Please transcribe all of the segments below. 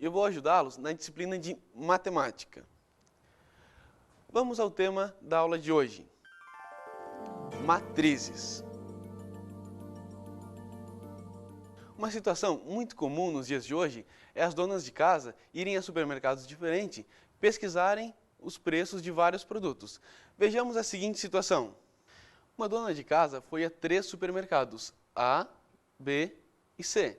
e eu vou ajudá-los na disciplina de matemática. Vamos ao tema da aula de hoje: matrizes. Uma situação muito comum nos dias de hoje é as donas de casa irem a supermercados diferentes, pesquisarem os preços de vários produtos. Vejamos a seguinte situação. Uma dona de casa foi a 3 supermercados, A, B e C,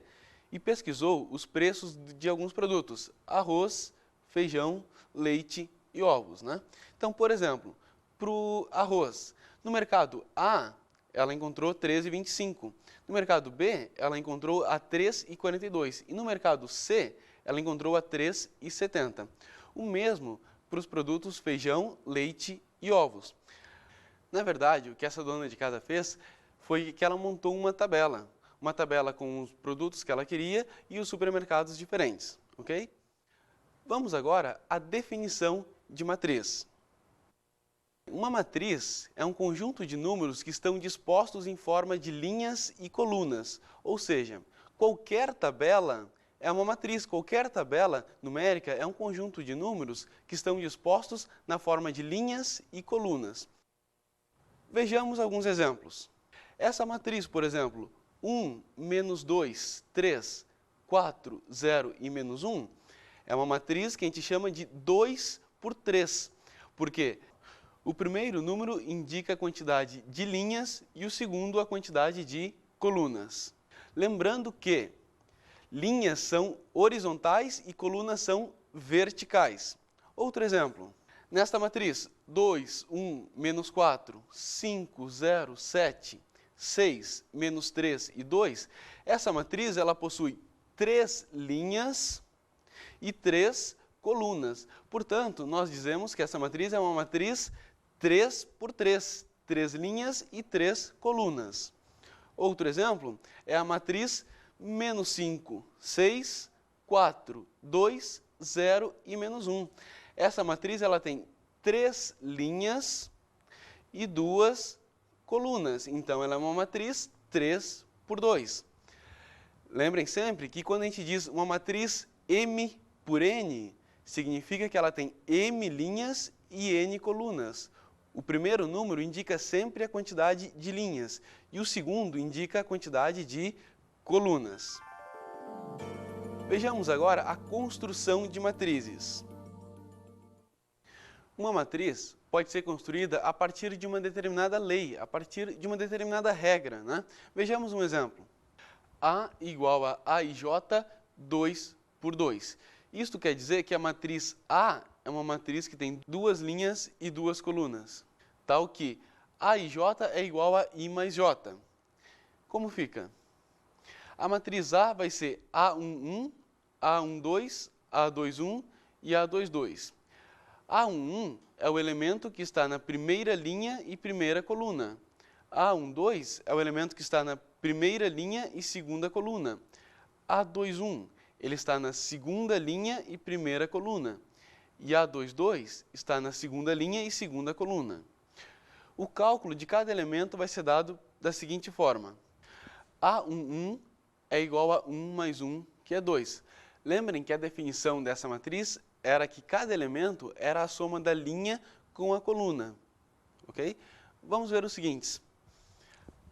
e pesquisou os preços de alguns produtos: arroz, feijão, leite e ovos, né? Então, por exemplo, para o arroz, no mercado A, ela encontrou R$ 13,25. No mercado B, ela encontrou a R$ 3,42. E no mercado C, ela encontrou a R$ 3,70. O mesmo para os produtos feijão, leite e ovos. Na verdade, o que essa dona de casa fez foi que ela montou uma tabela com os produtos que ela queria e os supermercados diferentes, ok? Vamos agora à definição de matriz. Uma matriz é um conjunto de números que estão dispostos em forma de linhas e colunas, ou seja, qualquer tabela é uma matriz, qualquer tabela numérica é um conjunto de números que estão dispostos na forma de linhas e colunas. Vejamos alguns exemplos. Essa matriz, por exemplo, 1, menos 2, 3, 4, 0 e menos 1, é uma matriz que a gente chama de 2 por 3, porque o primeiro número indica a quantidade de linhas e o segundo a quantidade de colunas. Lembrando que linhas são horizontais e colunas são verticais. Outro exemplo. Nesta matriz, 2, 1, menos 4, 5, 0, 7, 6, menos 3 e 2, essa matriz ela possui 3 linhas e 3 colunas. Portanto, nós dizemos que essa matriz é uma matriz 3 por 3, 3 linhas e 3 colunas. Outro exemplo é a matriz menos 5, 6, 4, 2, 0 e menos 1. Essa matriz ela tem 3 linhas e 2 colunas. Então, ela é uma matriz 3 por 2. Lembrem sempre que quando a gente diz uma matriz M por N, significa que ela tem M linhas e N colunas. O primeiro número indica sempre a quantidade de linhas e o segundo indica a quantidade de colunas. Vejamos agora a construção de matrizes. Uma matriz pode ser construída a partir de uma determinada lei, a partir de uma determinada regra, né? Vejamos um exemplo. A igual a AIJ 2 por 2. Isto quer dizer que a matriz A é uma matriz que tem 2 linhas e 2 colunas, tal que AIJ é igual a I mais J. Como fica? A matriz A vai ser A11, A12, A21 e A22. A11 é o elemento que está na primeira linha e primeira coluna. A12 é o elemento que está na primeira linha e segunda coluna. A21, ele está na segunda linha e primeira coluna. E A22 está na segunda linha e segunda coluna. O cálculo de cada elemento vai ser dado da seguinte forma. A11 é igual a 1 mais 1, que é 2. Lembrem que a definição dessa matriz era que cada elemento era a soma da linha com a coluna. Ok? Vamos ver os seguintes.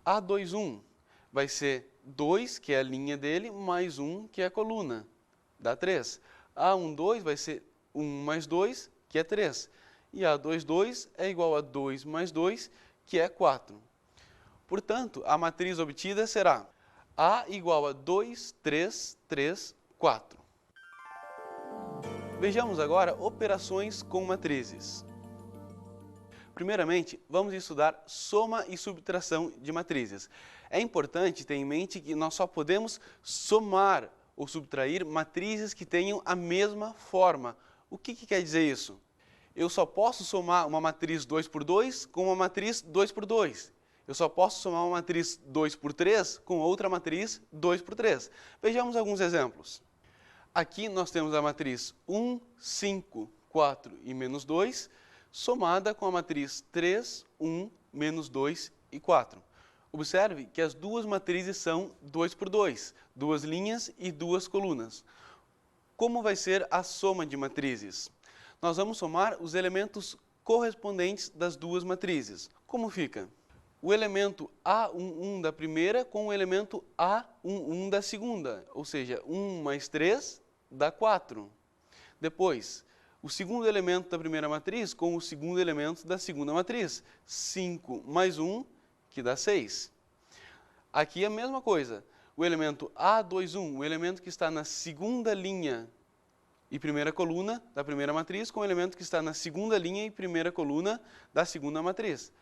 A21 vai ser 2, que é a linha dele, mais 1, que é a coluna. Dá 3. A12 vai ser 1 mais 2, que é 3. E A22 é igual a 2 mais 2, que é 4. Portanto, a matriz obtida será A igual a 2, 3, 3, 4. Vejamos agora operações com matrizes. Primeiramente, vamos estudar soma e subtração de matrizes. É importante ter em mente que nós só podemos somar ou subtrair matrizes que tenham a mesma forma. O que quer dizer isso? Eu só posso somar uma matriz 2 por 2 com uma matriz 2 por 2. Eu só posso somar uma matriz 2 por 3 com outra matriz 2 por 3. Vejamos alguns exemplos. Aqui nós temos a matriz 1, 5, 4 e menos 2, somada com a matriz 3, 1, menos 2 e 4. Observe que as duas matrizes são 2 por 2, 2 linhas e 2 colunas. Como vai ser a soma de matrizes? Nós vamos somar os elementos correspondentes das duas matrizes. Como fica? O elemento A11 da primeira com o elemento A11 da segunda, ou seja, 1 mais 3 dá 4. Depois, o segundo elemento da primeira matriz com o segundo elemento da segunda matriz, 5 mais 1, que dá 6. Aqui é a mesma coisa, o elemento A21, o elemento que está na segunda linha e primeira coluna da primeira matriz com o elemento que está na segunda linha e primeira coluna da segunda matriz.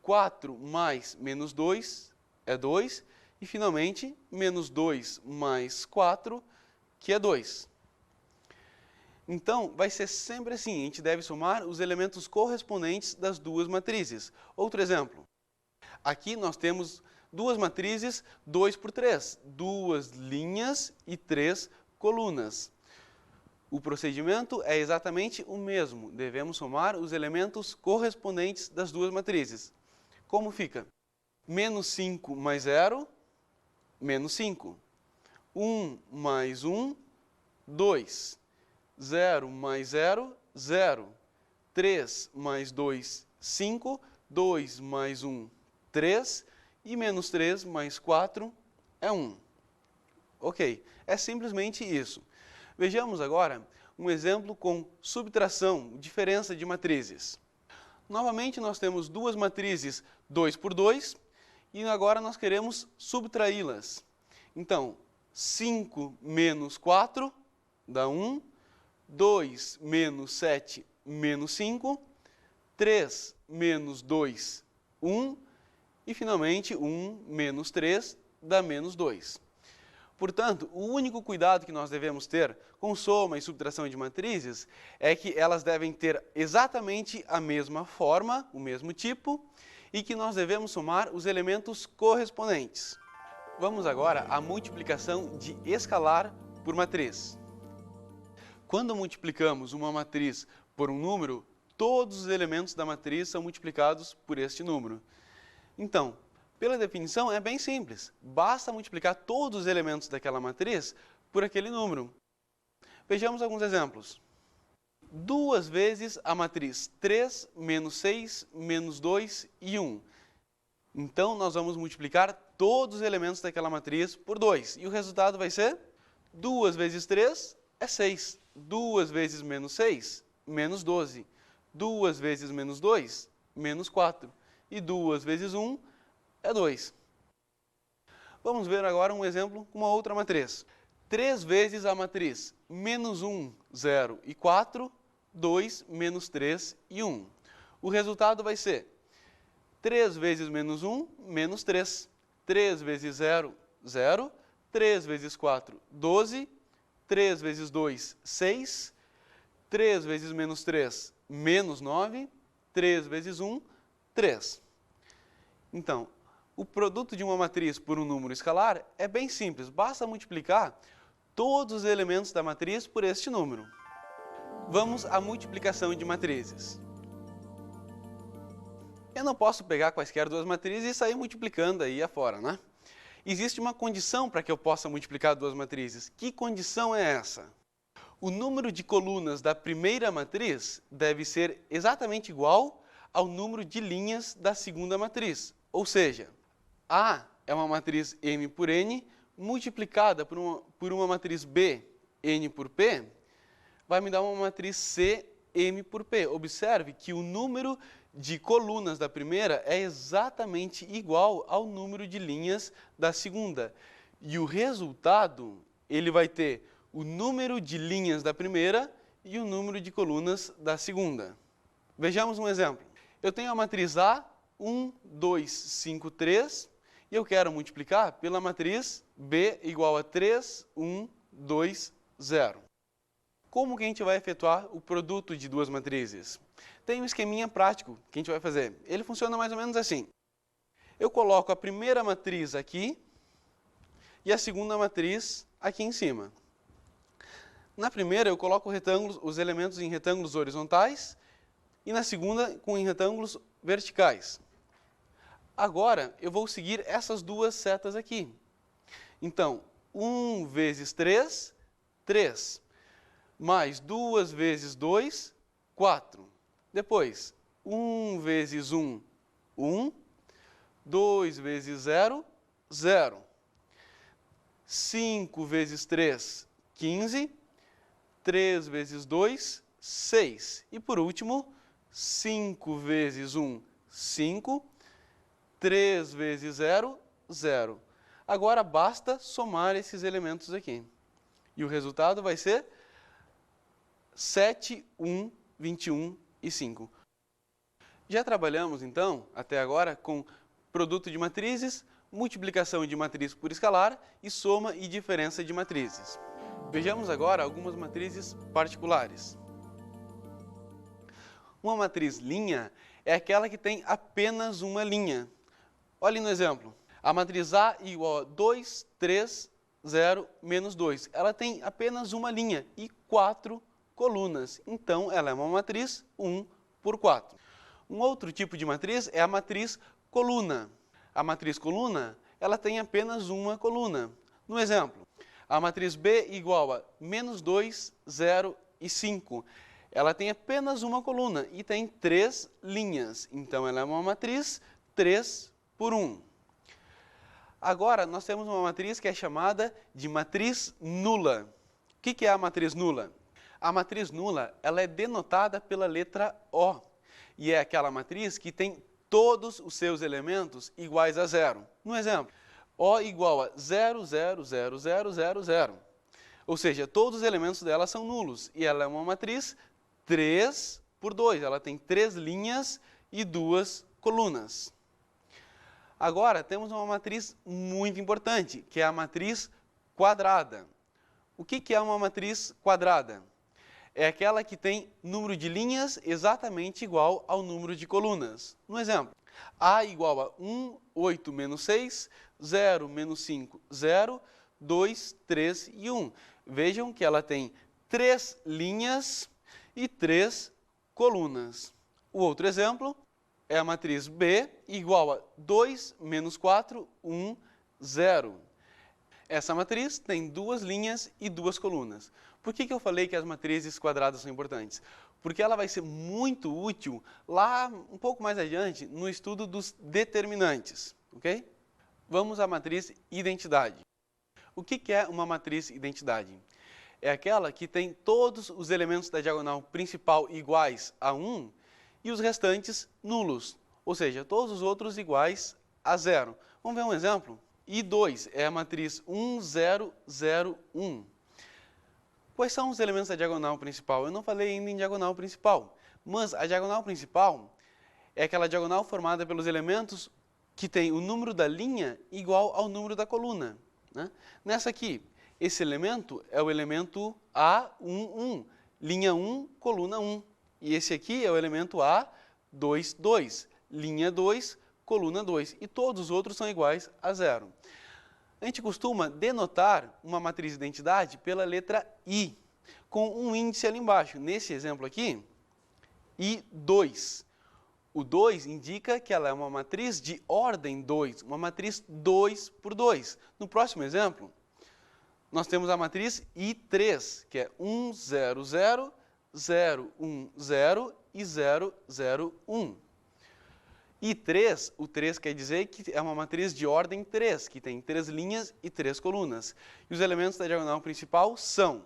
4 mais menos 2 é 2, e finalmente, menos 2 mais 4, que é 2. Então, vai ser sempre assim, a gente deve somar os elementos correspondentes das duas matrizes. Outro exemplo, aqui nós temos duas matrizes 2 por 3, duas linhas e 3 colunas. O procedimento é exatamente o mesmo, devemos somar os elementos correspondentes das duas matrizes. Como fica? Menos 5 mais 0, menos 5. 1 mais 1, 2. 0 mais 0, 0. 3 mais 2, 5. 2 mais 1, 3. E menos 3 mais 4 é 1. Ok, é simplesmente isso. Vejamos agora um exemplo com subtração, diferença de matrizes. Novamente, nós temos duas matrizes 2 por 2 e agora nós queremos subtraí-las. Então, 5 menos 4 dá 1, 2 menos 7 menos 5, 3 menos 2, 1 e finalmente 1 menos 3 dá menos 2. Portanto, o único cuidado que nós devemos ter com soma e subtração de matrizes é que elas devem ter exatamente a mesma forma, o mesmo tipo, e que nós devemos somar os elementos correspondentes. Vamos agora à multiplicação de escalar por matriz. Quando multiplicamos uma matriz por um número, todos os elementos da matriz são multiplicados por este número. Então, pela definição, é bem simples. Basta multiplicar todos os elementos daquela matriz por aquele número. Vejamos alguns exemplos. 2 vezes a matriz 3, menos 6, menos 2 e 1. Então, nós vamos multiplicar todos os elementos daquela matriz por 2. E o resultado vai ser 2 vezes 3 é 6. 2 vezes menos 6, menos 12. 2 vezes menos 2, menos 4. E 2 vezes 1, é 2. Vamos ver agora um exemplo com uma outra matriz. 3 vezes a matriz menos 1, 0 e 4, 2, menos 3 e 1. O resultado vai ser 3 vezes menos 1, menos 3. 3 vezes 0, 0. 3 vezes 4, 12. 3 vezes 2, 6. 3 vezes menos 3, menos 9. 3 vezes 1, 3. Então, o produto de uma matriz por um número escalar é bem simples, basta multiplicar todos os elementos da matriz por este número. Vamos à multiplicação de matrizes. Eu não posso pegar quaisquer duas matrizes e sair multiplicando aí afora, né? Existe uma condição para que eu possa multiplicar duas matrizes. Que condição é essa? O número de colunas da primeira matriz deve ser exatamente igual ao número de linhas da segunda matriz. Ou seja, A é uma matriz M por N, multiplicada por uma matriz B, N por P, vai me dar uma matriz C, M por P. Observe que o número de colunas da primeira é exatamente igual ao número de linhas da segunda. E o resultado, ele vai ter o número de linhas da primeira e o número de colunas da segunda. Vejamos um exemplo. Eu tenho a matriz A, 1, 2, 5, 3, e eu quero multiplicar pela matriz B igual a 3, 1, 2, 0. Como que a gente vai efetuar o produto de duas matrizes? Tem um esqueminha prático que a gente vai fazer. Ele funciona mais ou menos assim. Eu coloco a primeira matriz aqui e a segunda matriz aqui em cima. Na primeira eu coloco os elementos em retângulos horizontais e na segunda em retângulos verticais. Agora, eu vou seguir essas duas setas aqui. Então, 1 vezes 3, 3. mais 2 vezes 2, 4. Depois, 1 vezes 1, 1. 2 vezes 0, 0. 5 vezes 3, 15. 3 vezes 2, 6. E por último, 5 vezes 1, 5. 3 vezes 0, 0. Agora basta somar esses elementos aqui. E o resultado vai ser 7, 1, 21 e 5. Já trabalhamos, então, até agora, com produto de matrizes, multiplicação de matriz por escalar e soma e diferença de matrizes. Vejamos agora algumas matrizes particulares. Uma matriz linha é aquela que tem apenas uma linha. Olhe no exemplo. A matriz A igual a 2, 3, 0, menos 2. Ela tem apenas uma linha e 4 colunas. Então, ela é uma matriz 1 por 4. Um outro tipo de matriz é a matriz coluna. A matriz coluna, ela tem apenas uma coluna. No exemplo, a matriz B igual a menos 2, 0 e 5. Ela tem apenas uma coluna e tem 3 linhas. Então, ela é uma matriz 3 por 1. Agora, nós temos uma matriz que é chamada de matriz nula. O que é a matriz nula? A matriz nula, ela é denotada pela letra O. E é aquela matriz que tem todos os seus elementos iguais a 0. No exemplo, O igual a 0, 0, 0, 0, 0, 0. Ou seja, todos os elementos dela são nulos. E ela é uma matriz 3 por 2. Ela tem 3 linhas e 2 colunas. Agora, temos uma matriz muito importante, que é a matriz quadrada. O que é uma matriz quadrada? É aquela que tem número de linhas exatamente igual ao número de colunas. No exemplo, A igual a 1, 8 menos 6, 0 menos 5, 0, 2, 3 e 1. Vejam que ela tem 3 linhas e 3 colunas. O outro exemplo é a matriz B igual a 2 menos 4, 1, 0. Essa matriz tem 2 linhas e 2 colunas. Por que eu falei que as matrizes quadradas são importantes? Porque ela vai ser muito útil lá um pouco mais adiante no estudo dos determinantes, ok? Vamos à matriz identidade. O que é uma matriz identidade? É aquela que tem todos os elementos da diagonal principal iguais a 1 e os restantes nulos, ou seja, todos os outros iguais a 0. Vamos ver um exemplo? I2 é a matriz 1, 0, 0, 1. Quais são os elementos da diagonal principal? Eu não falei ainda em diagonal principal, mas a diagonal principal é aquela diagonal formada pelos elementos que tem o número da linha igual ao número da coluna, né? Nessa aqui, esse elemento é o elemento A11, linha 1, coluna 1. E esse aqui é o elemento A22, linha 2, coluna 2. E todos os outros são iguais a 0. A gente costuma denotar uma matriz de identidade pela letra I, com um índice ali embaixo. Nesse exemplo aqui, I2. O 2 indica que ela é uma matriz de ordem 2, uma matriz 2 por 2. No próximo exemplo, nós temos a matriz I3, que é 1, 0, 0, 0, 1, 0 e 0, 0, 1. E 3, o 3 quer dizer que é uma matriz de ordem 3, que tem 3 linhas e 3 colunas. E os elementos da diagonal principal são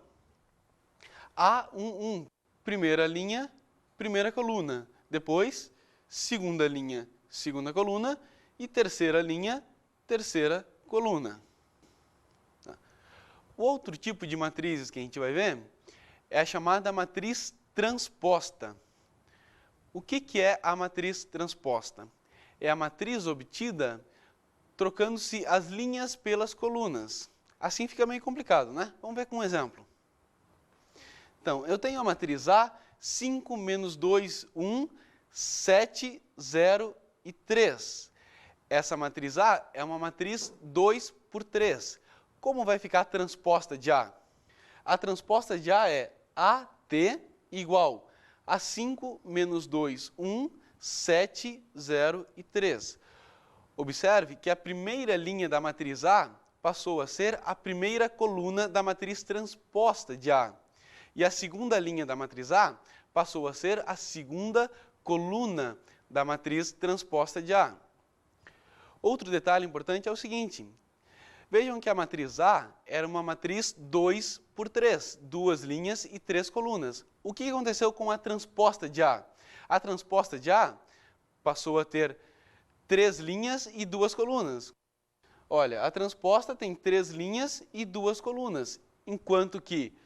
A11, primeira linha, primeira coluna. Depois, segunda linha, segunda coluna. E terceira linha, terceira coluna. O outro tipo de matrizes que a gente vai ver é a chamada matriz transposta. O que é a matriz transposta? É a matriz obtida trocando-se as linhas pelas colunas. Assim fica meio complicado, né? Vamos ver com um exemplo. Então, eu tenho a matriz A, 5, menos 2, 1, 7, 0 e 3. Essa matriz A é uma matriz 2 por 3. Como vai ficar a transposta de A? A transposta de A é AT igual a 5 menos 2, 1, 7, 0 e 3. Observe que a primeira linha da matriz A passou a ser a primeira coluna da matriz transposta de A. E a segunda linha da matriz A passou a ser a segunda coluna da matriz transposta de A. Outro detalhe importante é o seguinte: vejam que a matriz A era uma matriz 2 por 3, 2 linhas e 3 colunas. O que aconteceu com a transposta de A? A transposta de A passou a ter 3 linhas e 2 colunas. Olha, a transposta tem 3 linhas e 2 colunas, enquanto que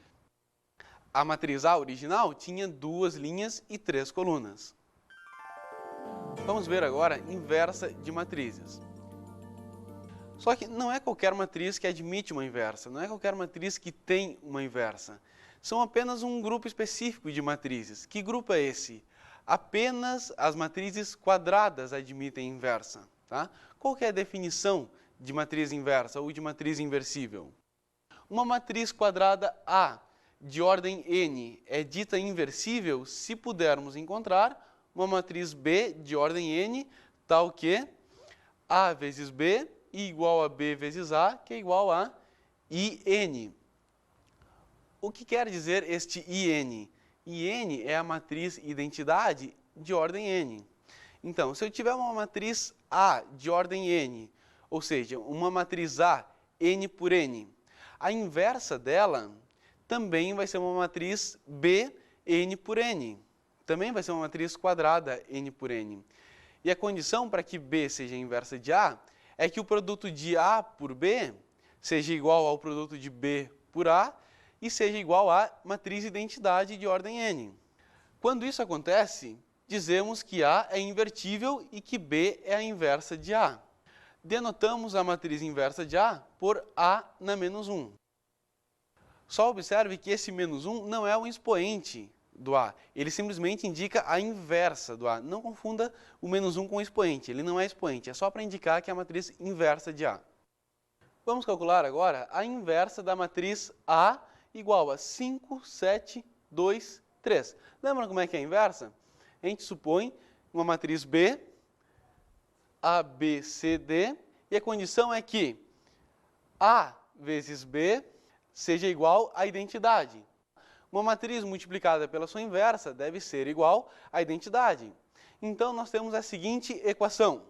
a matriz A original tinha 2 linhas e 3 colunas. Vamos ver agora inversa de matrizes. Só que não é qualquer matriz que admite uma inversa, não é qualquer matriz que tem uma inversa. São apenas um grupo específico de matrizes. Que grupo é esse? Apenas as matrizes quadradas admitem inversa. Tá? Qual que é a definição de matriz inversa ou de matriz inversível? Uma matriz quadrada A de ordem n é dita inversível se pudermos encontrar uma matriz B de ordem n, tal que A vezes B igual a B vezes A, que é igual a IN. O que quer dizer este IN? IN é a matriz identidade de ordem n. Então, se eu tiver uma matriz A de ordem n, ou seja, uma matriz A n por n, a inversa dela também vai ser uma matriz B n por n. Também vai ser uma matriz quadrada n por n. E a condição para que B seja a inversa de A é que o produto de A por B seja igual ao produto de B por A e seja igual à matriz identidade de ordem n. Quando isso acontece, dizemos que A é invertível e que B é a inversa de A. Denotamos a matriz inversa de A por A na menos 1. Só observe que esse menos 1 não é um expoente do A, ele simplesmente indica a inversa do A. Não confunda o menos 1 com o expoente, ele não é expoente, é só para indicar que é a matriz inversa de A. Vamos calcular agora a inversa da matriz A igual a 5, 7, 2, 3. Lembram como é que é a inversa? A gente supõe uma matriz B, A, B, C, D, e a condição é que A vezes B seja igual à identidade. Uma matriz multiplicada pela sua inversa deve ser igual à identidade. Então, nós temos a seguinte equação: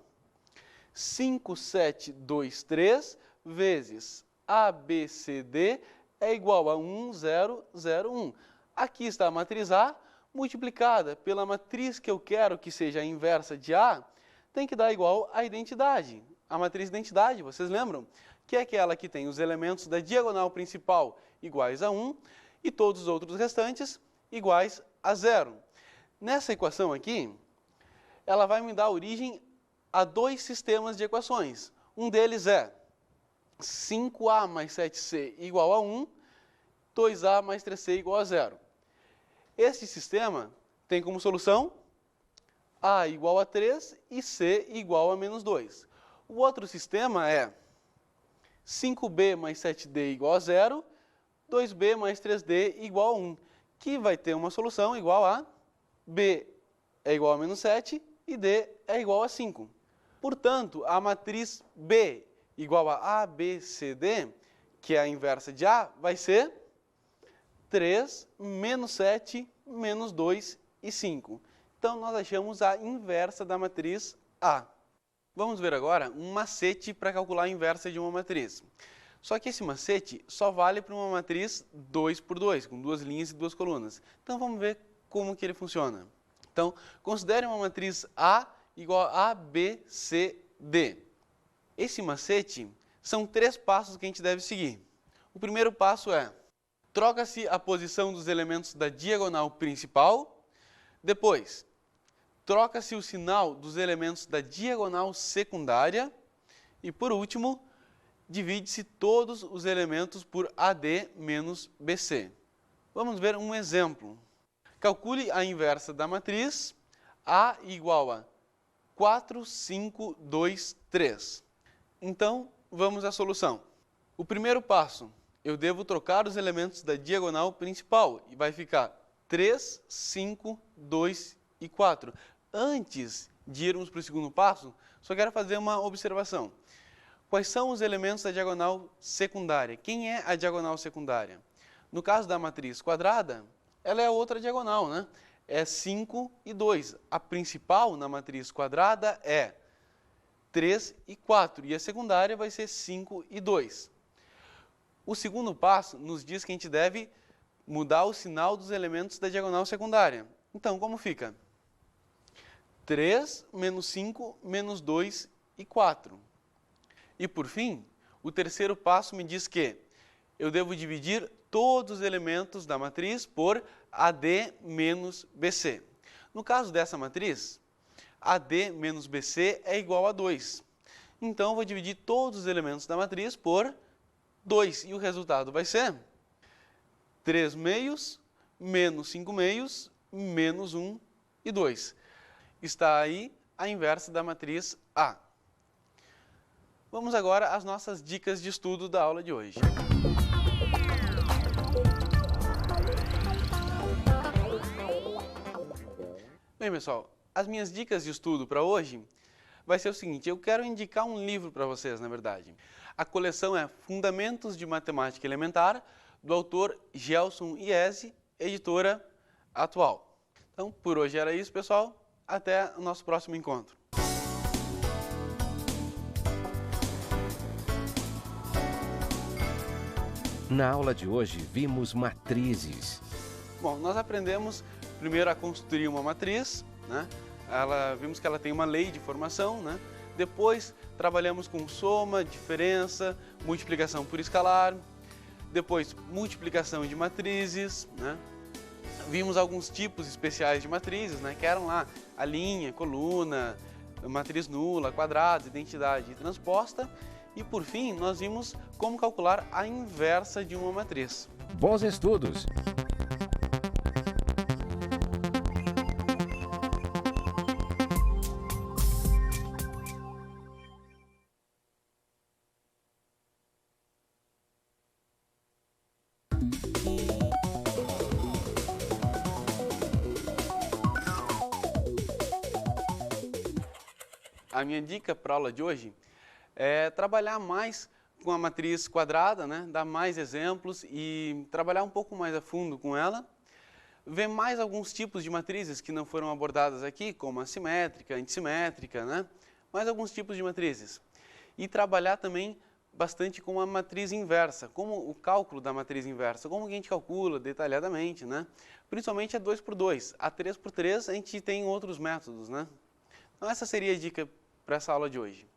5, 7, 2, 3 vezes ABCD é igual a 1, 0, 0, 1. Aqui está a matriz A multiplicada pela matriz que eu quero que seja a inversa de A, tem que dar igual à identidade. A matriz identidade, vocês lembram? Que é aquela que tem os elementos da diagonal principal iguais a 1 e todos os outros restantes iguais a 0. Nessa equação aqui, ela vai me dar origem a 2 sistemas de equações. Um deles é 5A mais 7C igual a 1, 2A mais 3C igual a 0. Este sistema tem como solução A igual a 3 e C igual a menos 2. O outro sistema é 5B mais 7D igual a 0, 2B mais 3D igual a 1, que vai ter uma solução igual a B é igual a menos 7 e D é igual a 5. Portanto, a matriz B igual a ABCD, que é a inversa de A, vai ser 3, menos 7, menos 2 e 5. Então, nós achamos a inversa da matriz A. Vamos ver agora um macete para calcular a inversa de uma matriz. Só que esse macete só vale para uma matriz 2 por 2, com 2 linhas e 2 colunas. Então, vamos ver como que ele funciona. Então, considere uma matriz A igual a ABCD. Esse macete são 3 passos que a gente deve seguir. O primeiro passo é: troca-se a posição dos elementos da diagonal principal. Depois, troca-se o sinal dos elementos da diagonal secundária. E, por último, divide-se todos os elementos por AD menos BC. Vamos ver um exemplo. Calcule a inversa da matriz A igual a 4, 5, 2, 3. Então, vamos à solução. O primeiro passo, eu devo trocar os elementos da diagonal principal e vai ficar 3, 5, 2 e 4. Antes de irmos para o segundo passo, só quero fazer uma observação. Quais são os elementos da diagonal secundária? Quem é a diagonal secundária? No caso da matriz quadrada, ela é outra diagonal, né? É 5 e 2. A principal na matriz quadrada é 3 e 4, e a secundária vai ser 5 e 2. O segundo passo nos diz que a gente deve mudar o sinal dos elementos da diagonal secundária. Então, como fica? 3 menos 5 menos 2 e 4. E por fim, o terceiro passo me diz que eu devo dividir todos os elementos da matriz por AD menos BC. No caso dessa matriz, AD menos BC é igual a 2. Então, eu vou dividir todos os elementos da matriz por 2. E o resultado vai ser 3 meios menos 5 meios menos 1 e 2. Está aí a inversa da matriz A. Vamos agora às nossas dicas de estudo da aula de hoje. Bem, pessoal, as minhas dicas de estudo para hoje vai ser o seguinte: eu quero indicar um livro para vocês, na verdade. A coleção é Fundamentos de Matemática Elementar, do autor Gelson Iese, editora Atual. Então, por hoje era isso, pessoal. Até o nosso próximo encontro. Na aula de hoje, vimos matrizes. Bom, nós aprendemos primeiro a construir uma matriz, né? Vimos que ela tem uma lei de formação, né? Depois, trabalhamos com soma, diferença, multiplicação por escalar. Depois, multiplicação de matrizes, né? Vimos alguns tipos especiais de matrizes, né? Que eram lá a linha, coluna, matriz nula, quadrados, identidade transposta. E por fim, nós vimos como calcular a inversa de uma matriz. Bons estudos! A minha dica para a aula de hoje é trabalhar mais com a matriz quadrada, né? Dar mais exemplos e trabalhar um pouco mais a fundo com ela. Ver mais alguns tipos de matrizes que não foram abordadas aqui, como a simétrica, antissimétrica, né? Mais alguns tipos de matrizes. E trabalhar também bastante com a matriz inversa, como o cálculo da matriz inversa, como que a gente calcula detalhadamente, né? Principalmente a 2×2. A 3×3 a gente tem outros métodos, né? Então essa seria a dica para essa aula de hoje.